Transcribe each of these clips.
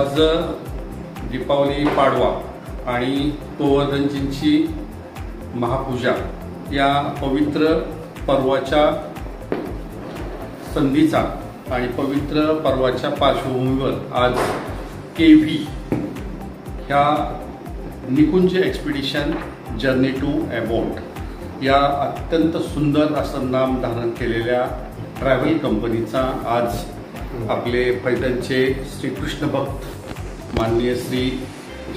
आज दीपावली, पाडवा आणि गोवर्धनजींची महापूजा या पवित्र पर्वाच्या संधीचा आणि पवित्र पर्वाच्या पार्श्वभूमीवर आज KV ह्या निकुंज एक्सपिडिशन जर्नी टू अबोट या अत्यंत सुंदर असं नाम धारण केलेल्या ट्रॅव्हल कंपनीचा आज आपले पैठणचे श्रीकृष्ण भक्त माननीय श्री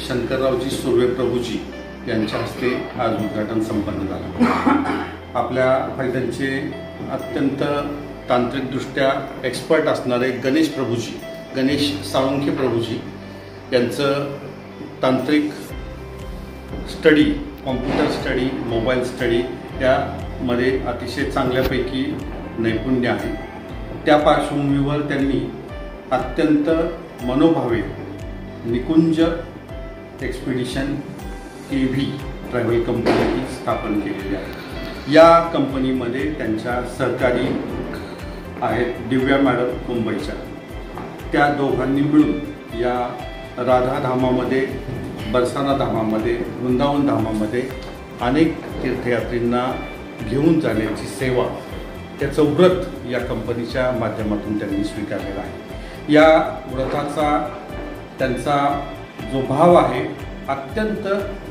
शंकररावजी सुर्वे प्रभूजी यांच्या हस्ते आज उद्घाटन संपन्न झालं। आपल्या पैठणचे अत्यंत तांत्रिकदृष्ट्या एक्सपर्ट असणारे गणेश साळुंखे प्रभूजी यांचं तांत्रिक study, computer study, mobile study यामध्ये अतिशय चांगल्यापैकी नैपुण्य आहे। त्या पार्श्वभूमीवर त्यांनी अत्यंत मनोभावे निकुंज एक्सपिडिशन KV ट्रॅव्हल कंपनी स्थापन केलेली आहे। या कंपनीमध्ये त्यांच्या सहकारी आहेत दिव्या मॅडम मुंबईच्या। त्या दोघांनी मिळून या राधाधामामध्ये, बरसाना धामामध्ये, वृंदावन धामामध्ये अनेक तीर्थयात्रींना घेऊन जाण्याची सेवा, त्याचं व्रत या कंपनीच्या माध्यमातून त्यांनी स्वीकारलेला आहे। या व्रताचा त्यांचा जो भाव आहे अत्यंत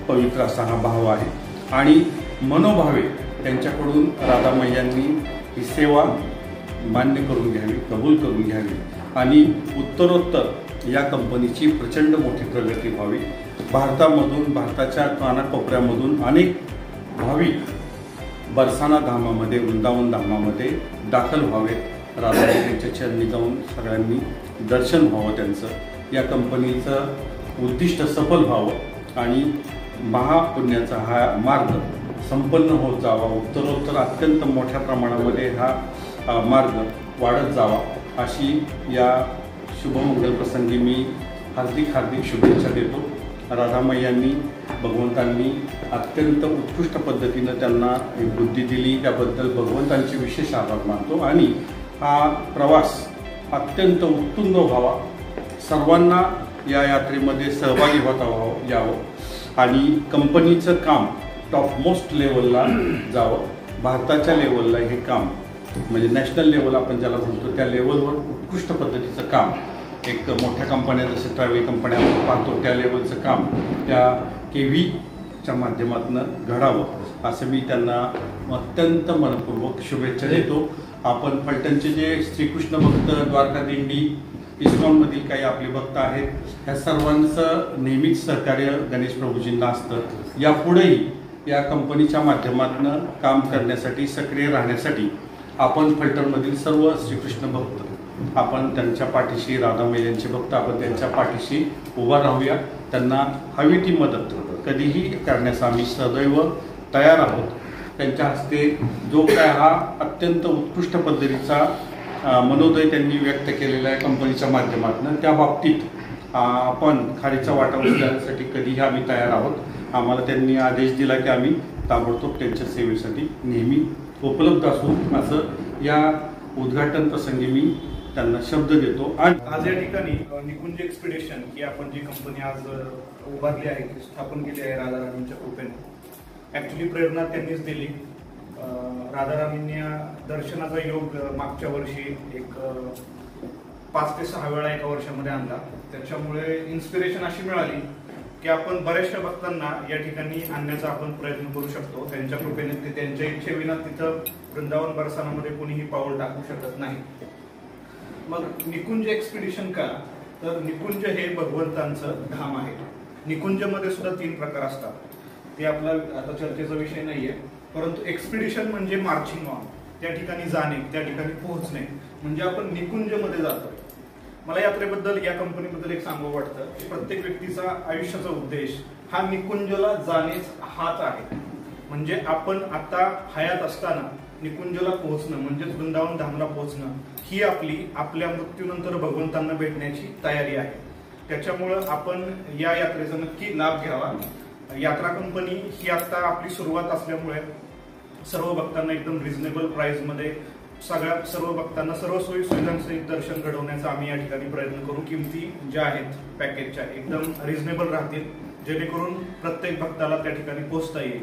पवित्र असा हा भाव आहे आणि मनोभावे त्यांच्याकडून राधामय्यांनी ही सेवा मान्य करून घ्यावी, कबूल करून घ्यावी आणि उत्तरोत्तर या कंपनीची प्रचंड मोठी प्रगती व्हावी। भारतामधून, भारताच्या कानाकोपऱ्यामधून अनेक भाविक बरसाना धामामध्ये, वृंदावन धामामध्ये दाखल व्हावेत। राधामय्यांच्या चरणी जाऊन सगळ्यांनी दर्शन व्हावं त्यांचं। या कंपनीचं उद्दिष्ट सफल व्हावं आणि महापुण्याचा हा मार्ग संपन्न होत जावा, उत्तरोत्तर अत्यंत मोठ्या प्रमाणामध्ये हा मार्ग वाढत जावा अशी या शुभमंगल प्रसंगी मी हार्दिक शुभेच्छा देतो। राधामय्यांनी, भगवंतांनी अत्यंत उत्कृष्ट पद्धतीनं त्यांना बुद्धी दिली, त्याबद्दल भगवंतांचे विशेष आभार मानतो आणि हा प्रवास अत्यंत उत्तुंग व्हावा, सर्वांना या यात्रेमध्ये सहभागी होता यावं आणि कंपनीचं काम टॉप मोस्ट लेवलला जावं। भारताच्या लेवलला हे काम म्हणजे नॅशनल लेवल आपण ज्याला म्हणतो त्या लेवलवर उत्कृष्ट पद्धतीचं काम, एक मोठ्या कंपन्या जसं ट्रॅव्हल कंपन्या आपण पाहतो त्या लेवलचं काम त्या KVच्या माध्यमातून घडावं असं मी त्यांना अत्यंत मनपूर्वक शुभेच्छा देतो। आपण फलटणचे जे श्रीकृष्ण भक्त, द्वारका दिंडी, इस्कॉनमधील काही आपले भक्त आहेत, ह्या सर्वांचं नेहमीच सहकार्य गणेश प्रभूजींना असतं। यापुढेही या कंपनीच्या माध्यमातून काम करण्यासाठी, सक्रिय राहण्यासाठी आपण फलटणमधील सर्व श्रीकृष्ण भक्त आपण त्यांच्या पाठीशी, राधामय्यांचे भक्त आपण त्यांच्या पाठीशी उभा राहूया। त्यांना हवी ती मदत कधीही करण्यास आम्ही सदैव तयार आहोत। त्यांच्या हस्ते जो काय हा अत्यंत उत्कृष्ट पद्धतीचा मनोदय त्यांनी व्यक्त केलेला आहे कंपनीच्या माध्यमातून, त्या बाबतीत आपण खारीचा वाटा उचलण्यासाठी कधीही आम्ही तयार आहोत। आम्हाला त्यांनी आदेश दिला की आम्ही ताबडतोब त्यांच्या सेवेसाठी नेहमी उपलब्ध असू असं या उद्घाटन प्रसंगी मी त्यांना शब्द देतो। आज या ठिकाणी निकुंज एक्सपिडिशन ही आपण जी कंपनी आज उभारली आहे, स्थापन केली आहे राधाराणींच्या कृपेने, ऍक्च्युली प्रेरणा त्यांनीच दिली। राधाराणींनी दर्शनाचा योग मागच्या वर्षी एक 5 ते 6 वेळा एका वर्षामध्ये आणला। त्याच्यामुळे इन्स्पिरेशन अशी मिळाली की आपण बऱ्याचशा भक्तांना या ठिकाणी आणण्याचा आपण प्रयत्न करू शकतो। त्यांच्या कृपेने, ते त्यांच्या इच्छेविना तिथं वृंदावन बरसानामध्ये कोणीही पाऊल टाकू शकत नाही। मग निकुंज एक्सपिडिशन का? तर निकुंज हे भगवंतांचं धाम आहे। निकुंजमध्ये सुद्धा 3 प्रकार असतात, ते आपला आता चर्चेचा विषय नाहीये, परंतु एक्सपिडिशन म्हणजे मार्चिंग ऑन, त्या ठिकाणी जाणे, त्या ठिकाणी पोहोचणे, म्हणजे आपण निकुंजमध्ये जातो। मला यात्रेबद्दल, या कंपनीबद्दल एक सांगू वाटतं की प्रत्येक व्यक्तीचा आयुष्याचा उद्देश हा निकुंजला जाणेच हाच आहे। म्हणजे आपण आता हयात असताना निकुंजला पोहोचणं म्हणजेच वृंदावन धामला पोहोचणं ही आपल्या मृत्यूनंतर भगवंतांना भेटण्याची तयारी आहे। त्याच्यामुळं आपण या यात्रेचा नक्की लाभ घ्यावा। यात्रा कंपनी ही आता आपली सुरुवात असल्यामुळे सर्व भक्तांना एकदम रिझनेबल प्राइस मध्ये सर्व भक्तांना सर्व सोयी सुविधांसहित दर्शन घडवण्याचा आम्ही या ठिकाणी प्रयत्न करू. किमती ज्या आहेत पॅकेजच्या एकदम रिझनेबल राहतील, जेणेकरून प्रत्येक भक्ताला त्या ठिकाणी पोहोचता येईल.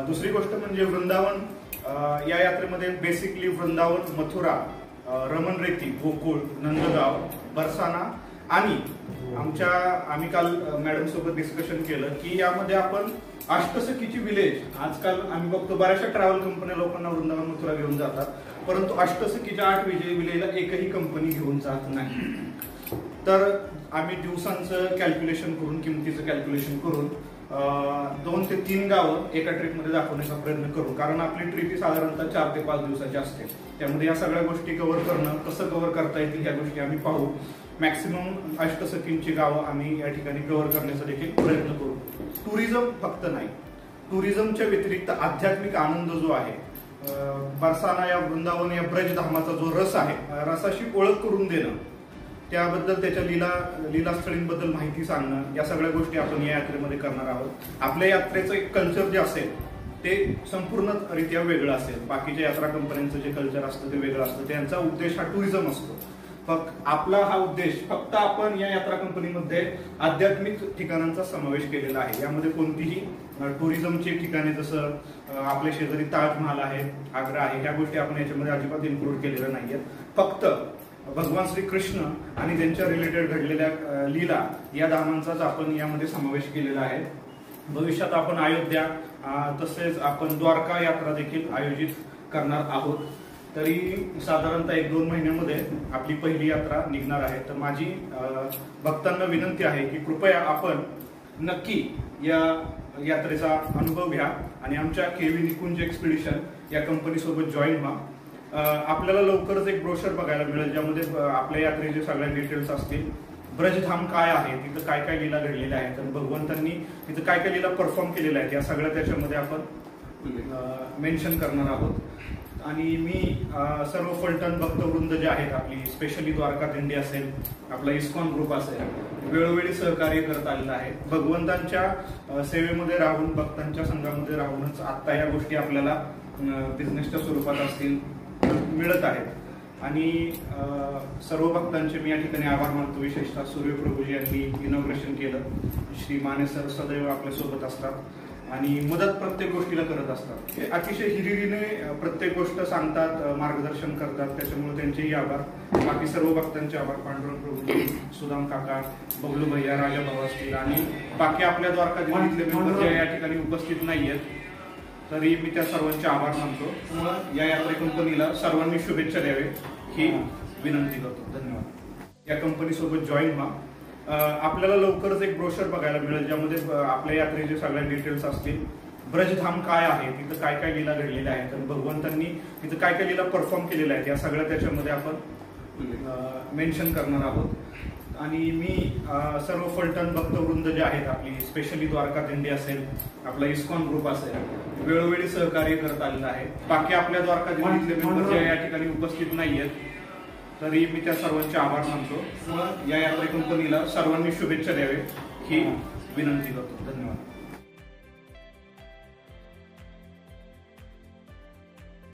दुसरी गोष्ट म्हणजे वृंदावन या यात्रेमध्ये बेसिकली वृंदावन, मथुरा, रमन रेती, गोकुळ, नंदगाव, बरसाना आणि आम्ही काल मॅडम सोबत डिस्कशन केलं की यामध्ये आपण अष्टसखीची विलेज, आजकाल आम्ही बघतो बऱ्याचशा ट्रॅव्हल कंपन्या लोकांना वृंदावन मथुरा घेऊन जातात, परंतु अष्टसखीच्या 8 विलेजला एकही कंपनी घेऊन जात नाही. तर आम्ही दिवसांचं कॅल्क्युलेशन करून, किमतीचं कॅल्क्युलेशन करून 2 ते 3 गावं एका ट्रिपमध्ये दाखवण्याचा प्रयत्न करू. कारण आपली ट्रिप ही साधारणतः 4 ते 5 दिवसाची असते. त्यामध्ये या सगळ्या गोष्टी कव्हर करणं, कसं कव्हर करता येतील ह्या गोष्टी आम्ही पाहू. मॅक्सिमम अष्टसखींची गावं आम्ही या ठिकाणी कव्हर करण्याचा देखील प्रयत्न करू. टुरिझम फक्त नाही, टुरिझमच्या व्यतिरिक्त आध्यात्मिक आनंद जो आहे, बरसाना या वृंदावन या ब्रजधामाचा जो रस आहे, रसाशी ओळख करून देणं, त्याबद्दल त्याच्या लीलास्थळींबद्दल माहिती सांगणं, या सगळ्या गोष्टी आपण या यात्रेमध्ये करणार आहोत. आपल्या यात्रेचं एक कल्चर जे असेल ते संपूर्णरित्या वेगळं असेल. बाकीच्या यात्रा कंपन्यांचं जे कल्चर असतं ते वेगळं असतं. त्यांचा उद्देश हा टुरिझम असतो. फक्त आपला हा उद्देश, फक्त आपण या यात्रा कंपनीमध्ये आध्यात्मिक ठिकाणांचा समावेश केलेला आहे. यामध्ये कोणतीही टुरिझमची ठिकाणे, जसं आपल्या शेजारी ताजमहाल आहे, आग्रा आहे, ह्या गोष्टी आपण याच्यामध्ये अजिबात इन्क्लूड केलेल्या नाहीयेत. फक्त भगवान श्री कृष्ण आणि त्यांच्या रिलेटेड घडलेल्या लीला या धामांचाच आपण यामध्ये समावेश केलेला आहे. भविष्यात आपण अयोध्या तसेच आपण द्वारका यात्रा देखील आयोजित करणार आहोत. तरी साधारणतः 1-2 महिन्यामध्ये आपली पहिली यात्रा निघणार आहे. तर माझी भक्तांना विनंती आहे की कृपया आपण नक्की या यात्रेचा अनुभव घ्या आणि आमच्या केवी निकुंज एक्सपिडिशन या कंपनी सोबत जॉईन व्हा. आपल्याला लवकरच एक ब्रोशर बघायला मिळेल, ज्यामध्ये आपल्या यात्रेचे सगळ्या डिटेल्स असतील. ब्रजधाम काय आहे, तिथं काय काय लीला घडलेल्या आहेत आणि भगवंतांनी तिथं काय काय लीला परफॉर्म केलेल्या आहेत, या सगळ्या त्याच्यामध्ये आपण मेन्शन करणार आहोत. आणि मी सर्व फलटण भक्तवृंद जे आहेत आपली, स्पेशली द्वारका दिंडी असेल, आपला इस्कॉन ग्रुप असेल, वेळोवेळी सहकार्य करत आलेलं आहे. भगवंतांच्या सेवेमध्ये राहून, भक्तांच्या संघामध्ये राहूनच आता या गोष्टी आपल्याला बिझनेसच्या स्वरूपात असतील मिळत आहेत. आणि सर्व भक्तांचे मी या ठिकाणी आभार मानतो. विशेषतः सूर्यप्रभूजी यांनी इनॉग्रेशन केलं. श्री माने सर सदैव आपल्या सोबत असतात आणि मदत प्रत्येक गोष्टीला करत असतात. हे अतिशय हिरिरीने प्रत्येक गोष्ट सांगतात, मार्गदर्शन करतात, त्याच्यामुळे त्यांचेही आभार. बाकी सर्व भक्तांचे आभार. पांडुरंग प्रभूजी, सुदाम काका, बबलू भैया, राजा भाऊ असतील आणि बाकी आपल्या द्वारका दिंडीतले मेंबर जे या ठिकाणी उपस्थित नाहीयेत, तरी मी त्या सर्वांचे आभार मानतो. या यात्रे कंपनीला सर्वांनी शुभेच्छा द्यावे ही विनंती करतो. धन्यवाद. या कंपनी सोबत जॉईन व्हा. आपल्याला लवकरच एक ब्रोशर बघायला मिळेल, ज्यामध्ये आपल्या यात्रेचे सगळ्या डिटेल्स असतील. ब्रजधाम काय आहे, तिथं काय काय लीला घडलेल्या आहेत आणि भगवंतांनी तिथं काय काय लीला परफॉर्म केलेल्या आहेत, या सगळ्या त्याच्यामध्ये आपण मेन्शन करणार आहोत. आणि मी सर्व फलटण भक्तवृंद जे आहेत आपली, स्पेशली द्वारका दिंडी असेल, आपला इस्कॉन ग्रुप असेल, वेळोवेळी सहकार्य करत आलेलं आहे. बाकी आपल्या द्वारका दिंडीतले मेंबर जे या ठिकाणी उपस्थित नाहीयेत, तरी मी त्या सर्वांचे आभार मानतो. या यात्रे कंपनीला सर्वांनी शुभेच्छा द्यावे ही विनंती करतो. धन्यवाद.